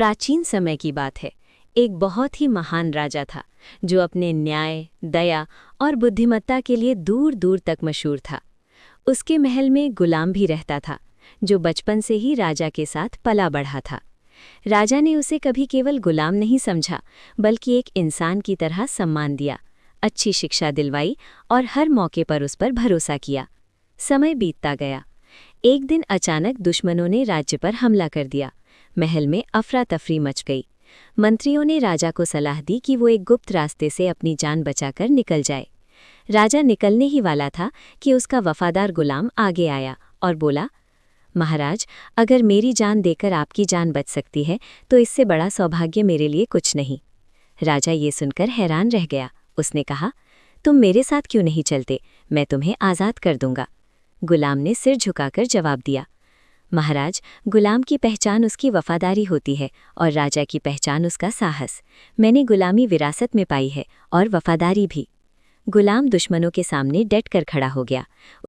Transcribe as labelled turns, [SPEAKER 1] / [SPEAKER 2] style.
[SPEAKER 1] प्राचीन समय की बात है। एक बहुत ही महान राजा था जो अपने न्याय, दया और बुद्धिमत्ता के लिए दूर दूर तक मशहूर था। उसके महल में गुलाम भी रहता था जो बचपन से ही राजा के साथ पला बढ़ा था। राजा ने उसे कभी केवल गुलाम नहीं समझा, बल्कि एक इंसान की तरह सम्मान दिया, अच्छी शिक्षा दिलवाई और हर मौके पर उस पर भरोसा किया। समय बीतता गया। एक दिन अचानक दुश्मनों ने राज्य पर हमला कर दिया। महल में अफरा तफरी मच गई। मंत्रियों ने राजा को सलाह दी कि वो एक गुप्त रास्ते से अपनी जान बचाकर निकल जाए। राजा निकलने ही वाला था कि उसका वफादार गुलाम आगे आया और बोला, महाराज, अगर मेरी जान देकर आपकी जान बच सकती है तो इससे बड़ा सौभाग्य मेरे लिए कुछ नहीं। राजा ये सुनकर हैरान रह गया। उसने कहा, तुम मेरे साथ क्यों नहीं चलते? मैं तुम्हें आज़ाद कर दूंगा। गुलाम ने सिर झुकाकर जवाब दिया, महाराज, गुलाम की पहचान उसकी वफादारी होती है और राजा की पहचान उसका साहस। मैंने गुलामी विरासत में पाई है और वफादारी भी। गुलाम दुश्मनों के सामने डट कर खड़ा हो गया।